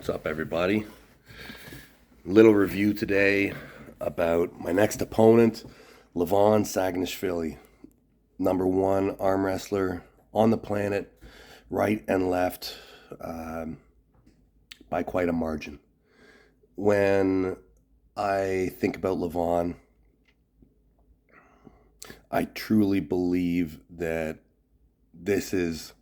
What's up, everybody? Little review today about my next opponent, Levon Sagnashvili, number one arm wrestler on the planet, right and left, by quite a margin. When I think about Levon, I truly believe that this is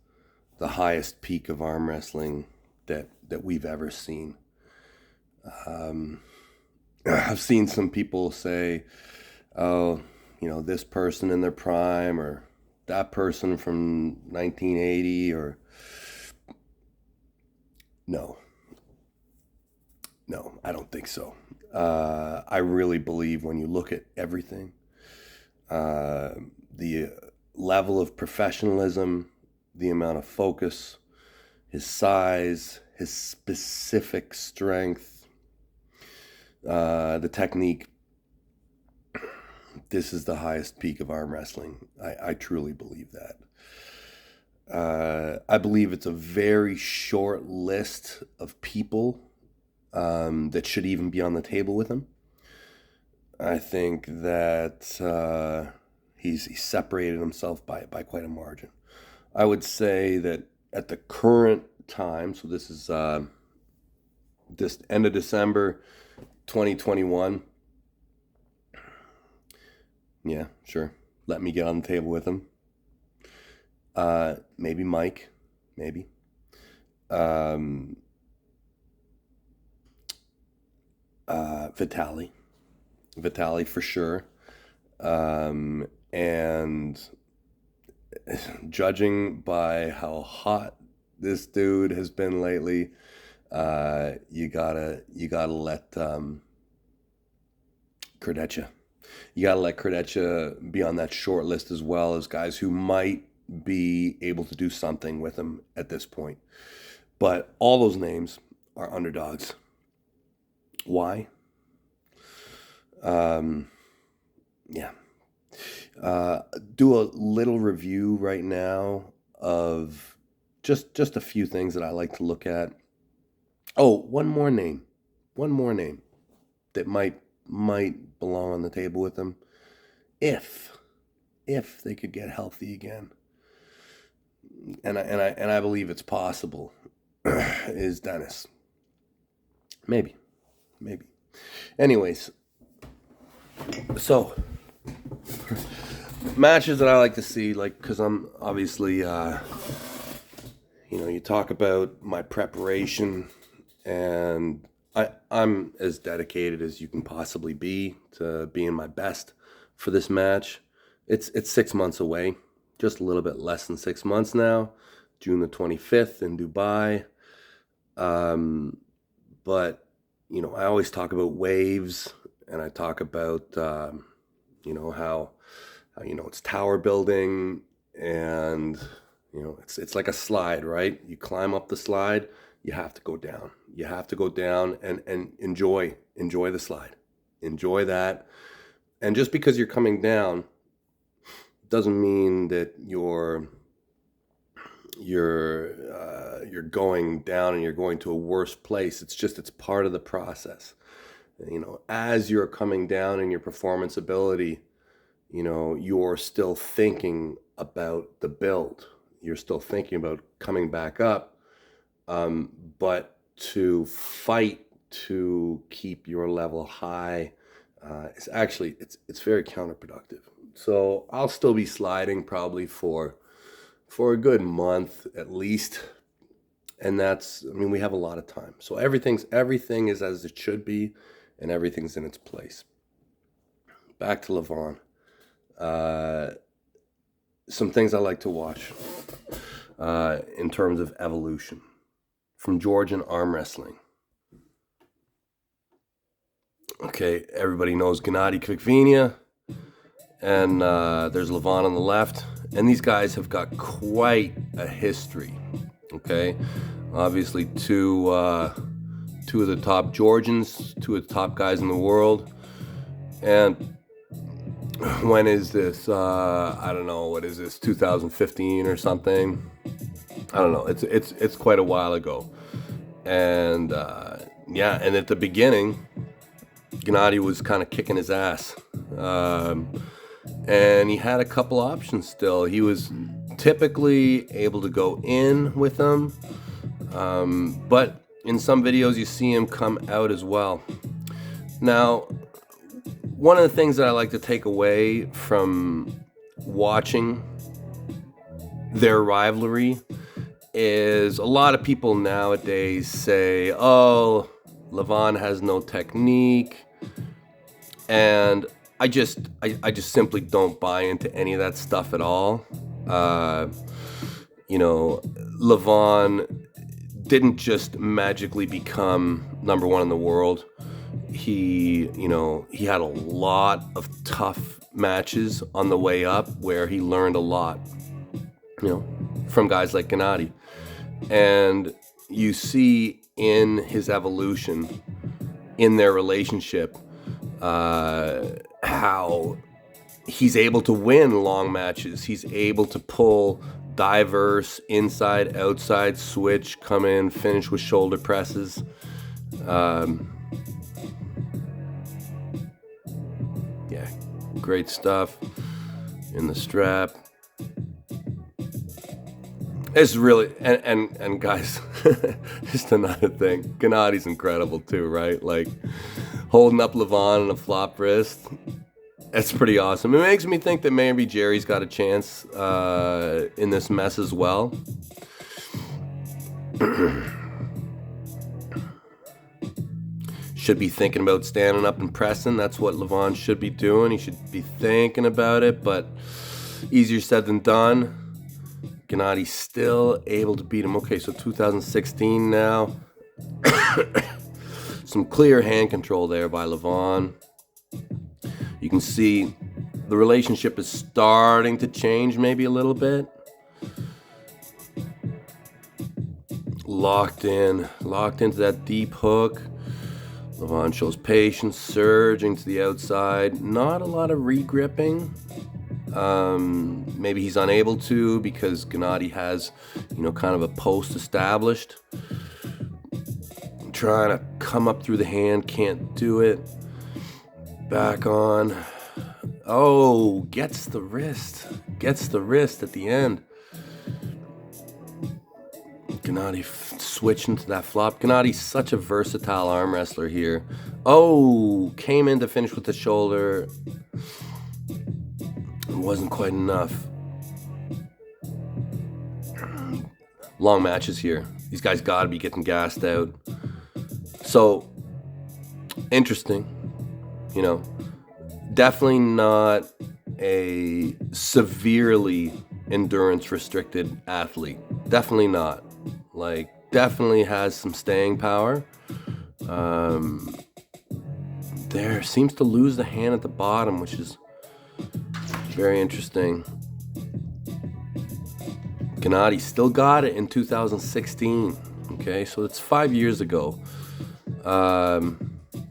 the highest peak of arm wrestling that we've ever seen. I've seen some people say, oh, this person in their prime or that person from 1980 or no, I don't think so. I really believe when you look at everything, the level of professionalism, the amount of focus, his size, his specific strength, the technique. This is the highest peak of arm wrestling. I truly believe that. I believe it's a very short list of people that should even be on the table with him. I think that he's separated himself by quite a margin. I would say that at the current time, so this is this end of December 2021. Yeah, sure. Let me get on the table with him. Maybe Mike. Maybe. Vitaly. Vitaly for sure. And judging by how hot this dude has been lately, you gotta let Kvikvinia. You gotta let Kvikvinia be on that short list as well as guys who might be able to do something with him at this point. But all those names are underdogs. Why? Yeah. Do a little review right now of just a few things that I like to look at. Oh, one more name that might belong on the table with them if they could get healthy again. And I believe it's possible. Is Dennis. Maybe. Anyways, so matches that I like to see, because I'm obviously, you talk about my preparation, and I'm as dedicated as you can possibly be to being my best for this match. It's 6 months away, just a little bit less than 6 months now, June the 25th in Dubai. But, I always talk about waves, and I talk about, how it's tower building, and, it's like a slide, right? You climb up the slide, you have to go down. You have to go down and enjoy the slide. Enjoy that. And just because you're coming down doesn't mean that you're going down and you're going to a worse place. It's part of the process. As you're coming down in your performance ability, you're still thinking about the build. You're still thinking about coming back up. But to fight to keep your level high, it's actually, it's very counterproductive. So I'll still be sliding probably for a good month at least. And we have a lot of time. So everything is as it should be, and everything's in its place. Back to Levon. Some things I like to watch in terms of evolution from Georgian arm wrestling. Okay, everybody knows Gennady Kvikvinia, and there's Levon on the left. And these guys have got quite a history. Okay, obviously two of the top Georgians, two of the top guys in the world. And when is this? I don't know. What is this? 2015 or something? I don't know. It's quite a while ago. And yeah, and at the beginning, Gennady was kind of kicking his ass. And he had a couple options still. He was typically able to go in with them, but in some videos you see him come out as well. Now, one of the things that I like to take away from watching their rivalry is a lot of people nowadays say, oh, Levon has no technique, and I just simply don't buy into any of that stuff at all. Levon didn't just magically become number one in the world. He had a lot of tough matches on the way up where he learned a lot, from guys like Gennady. And you see in his evolution, in their relationship, how he's able to win long matches. He's able to pull diverse inside, outside switch, come in, finish with shoulder presses. Yeah, great stuff in the strap. It's really, and guys, just another thing, Gennady's incredible too, right? Like, holding up Levon on a flop wrist, that's pretty awesome. It makes me think that maybe Jerry's got a chance in this mess as well. Should be thinking about standing up and pressing. That's what Levon should be doing. He should be thinking about it, but easier said than done. Gennady still able to beat him. Okay, so 2016 now. Some clear hand control there by Levon. You can see the relationship is starting to change maybe a little bit. Locked into that deep hook. Levon shows patience, surging to the outside. Not a lot of regripping. Maybe he's unable to because Gennady has, kind of a post established. Trying to come up through the hand, can't do it. Back on. Oh, gets the wrist at the end. Gennady switching to that flop. Gennady's such a versatile arm wrestler here. Oh, came in to finish with the shoulder. It wasn't quite enough. Long matches here. These guys gotta be getting gassed out. So, interesting. Definitely not a severely endurance restricted athlete. Definitely not. Definitely has some staying power. There seems to lose the hand at the bottom, which is very interesting. Gennady still got it in 2016. Okay, so it's 5 years ago.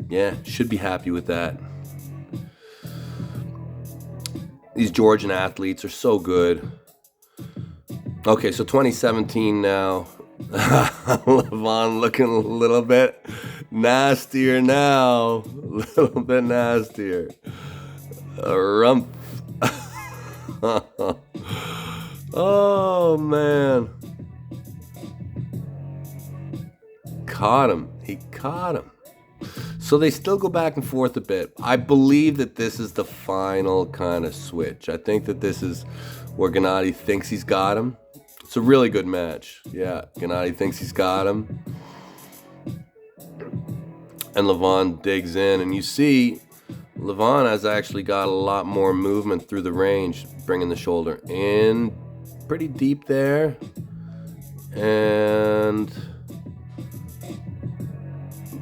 Yeah, should be happy with that. These Georgian athletes are so good. Okay, so 2017 now. Levon looking a little bit nastier now. A little bit nastier. A rump. Oh, man. Caught him. He caught him. So they still go back and forth a bit. I believe that this is the final kind of switch. I think that this is where Gennady thinks he's got him. It's a really good match. Yeah, Gennady thinks he's got him. And Levon digs in. And you see, Levon has actually got a lot more movement through the range, bringing the shoulder in pretty deep there. And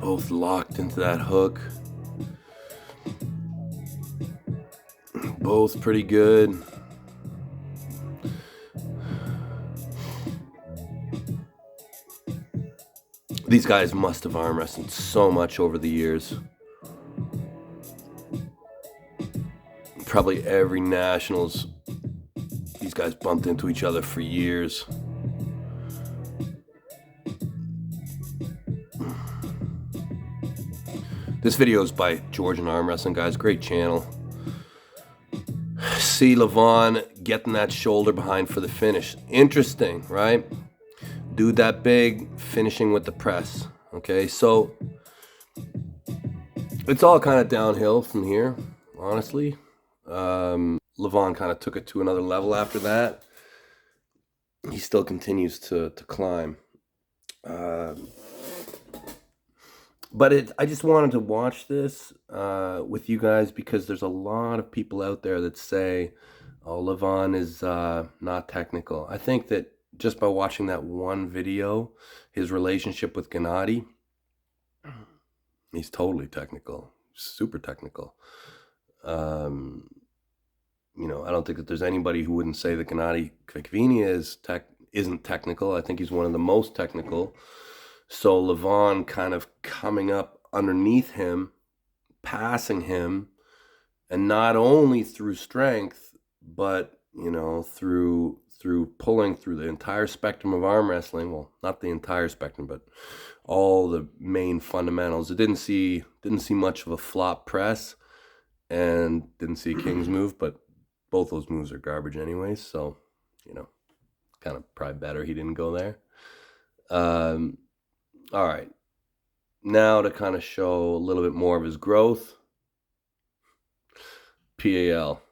both locked into that hook. Both pretty good. These guys must have arm wrestled so much over the years. Probably every nationals, these guys bumped into each other for years. This video is by Georgian Arm Wrestling, guys. Great channel. See Levon getting that shoulder behind for the finish. Interesting, right? Dude that big, finishing with the press. Okay, so it's all kind of downhill from here, honestly. Levon kind of took it to another level after that. He still continues to climb. But I just wanted to watch this with you guys because there's a lot of people out there that say, oh, Levon is not technical. I think that just by watching that one video, his relationship with Gennady, he's totally technical, super technical. You know, I don't think that there's anybody who wouldn't say that Gennady Kvikvinia isn't technical. I think he's one of the most technical. So Levon kind of coming up underneath him, passing him, and not only through strength, but, you know, through pulling through the entire spectrum of arm wrestling. Well, not the entire spectrum, but all the main fundamentals. It didn't see much of a flop press, and didn't see a King's move, but both those moves are garbage anyways. So, you know, kind of probably better he didn't go there. All right, now to kind of show a little bit more of his growth. PAL,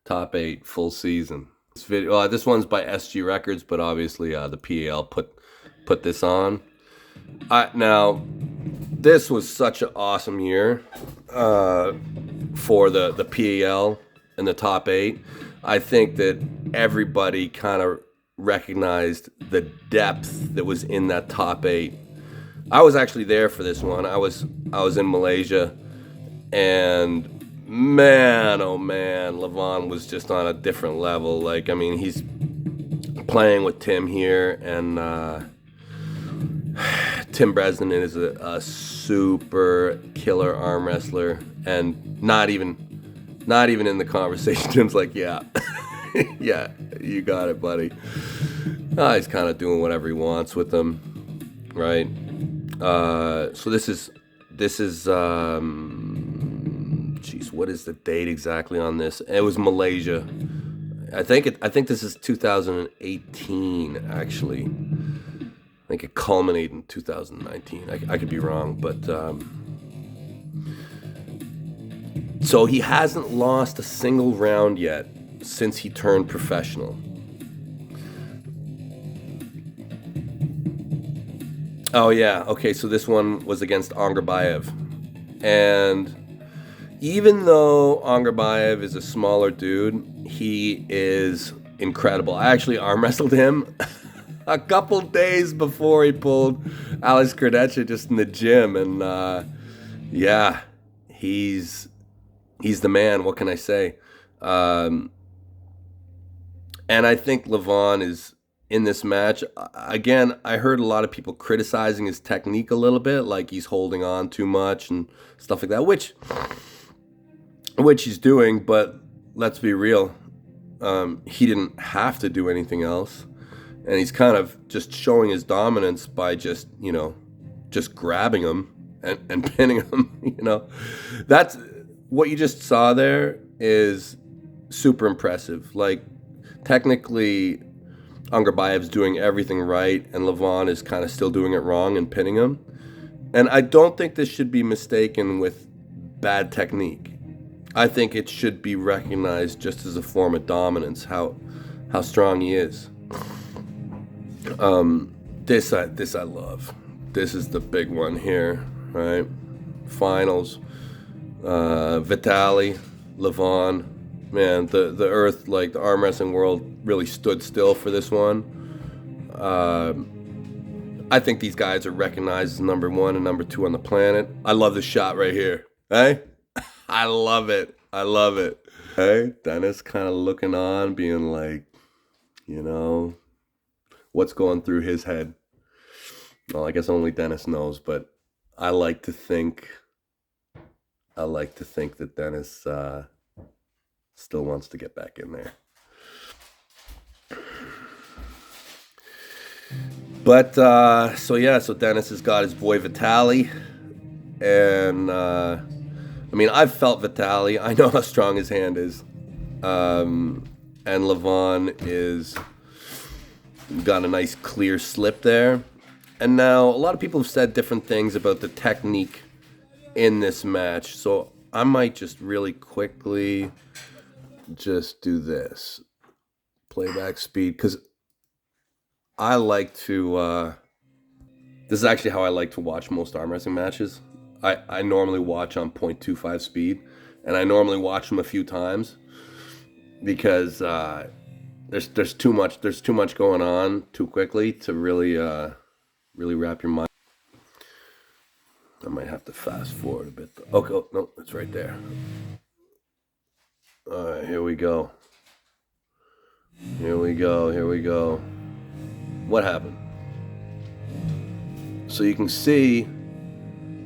top 8, full season. This video, this one's by SG Records, but obviously the PAL put this on. Now, this was such an awesome year for the PAL and the top 8. I think that everybody kind of recognized the depth that was in that top 8. I was actually there for this one. I was in Malaysia, and man, oh man, Levon was just on a different level. Like, I mean, he's playing with Tim here, and Tim Bresnan is a super killer arm wrestler, and not even in the conversation. Tim's like, yeah. Yeah, you got it, buddy. He's kind of doing whatever he wants with them, right? So this is geez, what is the date exactly on this? It was Malaysia. I think this is 2018 actually. I think it culminated in 2019. I could be wrong, but so he hasn't lost a single round yet since he turned professional. Oh yeah, okay, so this one was against Angarbayev. And even though Angarbayev is a smaller dude, he is incredible. I actually arm wrestled him a couple days before he pulled Alex Kardeccia just in the gym, and yeah, he's the man. What can I say? And I think Levon is in this match. Again, I heard a lot of people criticizing his technique a little bit, like he's holding on too much and stuff like that, which he's doing, but let's be real. He didn't have to do anything else. And he's kind of just showing his dominance by just, you know, just grabbing him and pinning him, you know. That's what you just saw there is super impressive. Like, technically, Angarbayev's doing everything right, and Levon is kind of still doing it wrong and pinning him. And I don't think this should be mistaken with bad technique. I think it should be recognized just as a form of dominance, how strong he is. This I love. This is the big one here, right? Finals. Vitaly, Levon. Man, the earth, like the arm wrestling world, really stood still for this one. I think these guys are recognized as number 1 and number 2 on the planet. I love this shot right here. Hey? I love it. I love it. Hey? Dennis kind of looking on, being like, you know, what's going through his head? Well, I guess only Dennis knows, but I like to think that Dennis still wants to get back in there. But so Dennis has got his boy Vitaly, And I mean, I've felt Vitaly. I know how strong his hand is. And Levon is got a nice clear slip there. And now a lot of people have said different things about the technique in this match. So I might just really quickly just do this. Playback speed. Because I like to... this is actually how I like to watch most arm wrestling matches. I normally watch on 0.25 speed. And I normally watch them a few times. Because there's too much going on too quickly to really wrap your mind. I might have to fast forward a bit. Okay, oh, no, it's right there. All right, here we go. Here we go. What happened? So you can see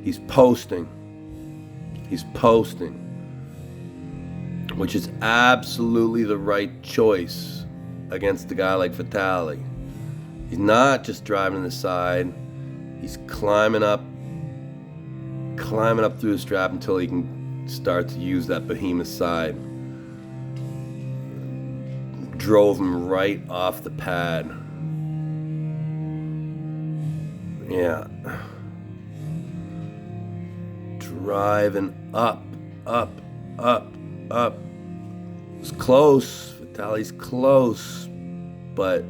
he's posting, which is absolutely the right choice against a guy like Vitaly. He's not just driving the side. He's climbing up through the strap until he can start to use that behemoth side. Drove him right off the pad. Yeah. Driving up. It's close. Vitaly's close. But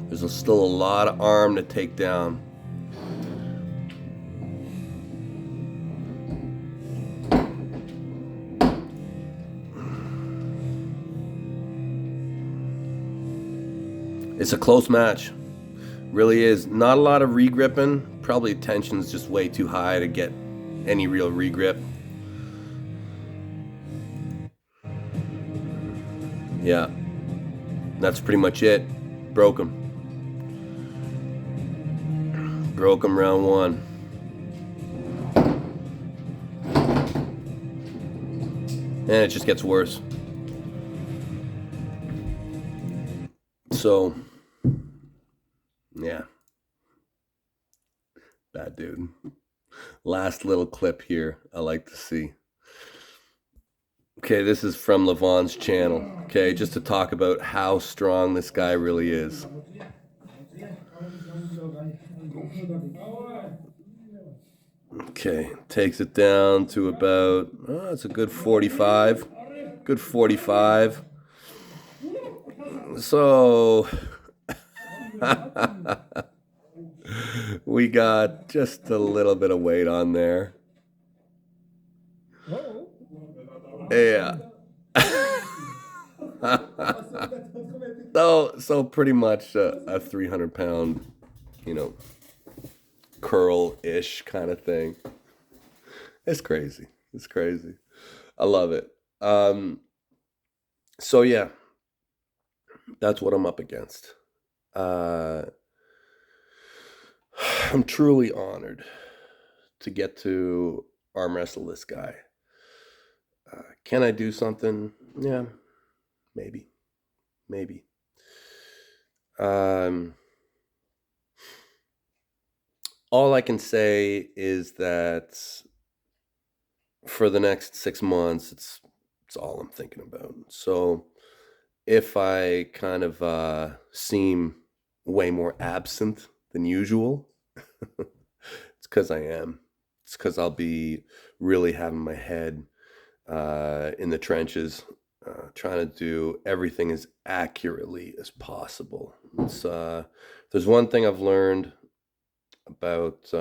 there's still a lot of arm to take down. It's a close match. Really is. Not a lot of regripping. Probably tension's just way too high to get any real regrip. Yeah. That's pretty much it. Broke him. Broke him round one. And it just gets worse. So, yeah. Bad dude. Last little clip here I like to see. Okay, this is from Levon's channel. Okay, just to talk about how strong this guy really is. Okay, takes it down to about, it's a good 45. Good 45. So, we got just a little bit of weight on there. Yeah. So pretty much a 300-pound, curl-ish kind of thing. It's crazy. I love it. So yeah, that's what I'm up against. I'm truly honored to get to arm wrestle this guy. Can I do something? Yeah, maybe. All I can say is that for the next 6 months, it's all I'm thinking about. So if I kind of seem way more absent than usual, it's because I am. It's because I'll be really having my head in the trenches, trying to do everything as accurately as possible. It's there's one thing I've learned about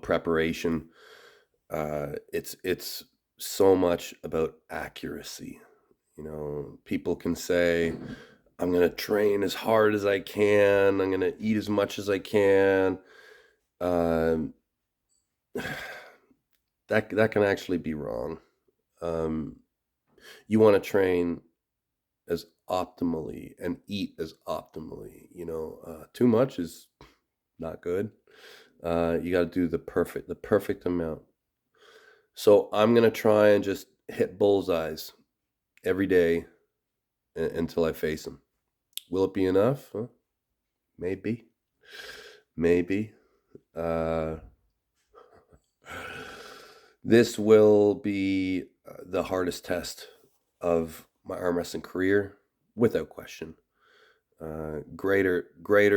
preparation. It's so much about accuracy. People can say, I'm going to train as hard as I can. I'm going to eat as much as I can. That can actually be wrong. You want to train as optimally and eat as optimally. Too much is not good. You got to do the perfect amount. So I'm going to try and just hit bullseyes every day until I face them. Will it be enough? Huh? Maybe. This will be the hardest test of my arm wrestling career, without question. Greater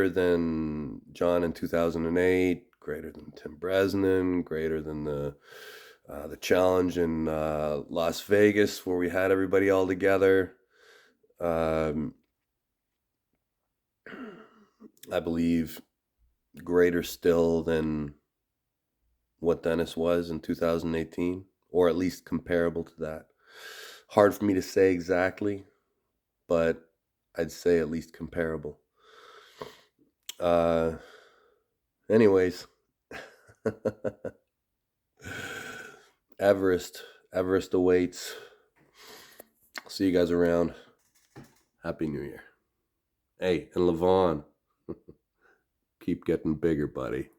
than John in 2008, greater than Tim Bresnan, greater than the challenge in Las Vegas where we had everybody all together. I believe greater still than what Dennis was in 2018, or at least comparable to that. Hard for me to say exactly, but I'd say at least comparable. Anyways, Everest awaits. See you guys around. Happy New Year. Hey, and Levon, keep getting bigger, buddy.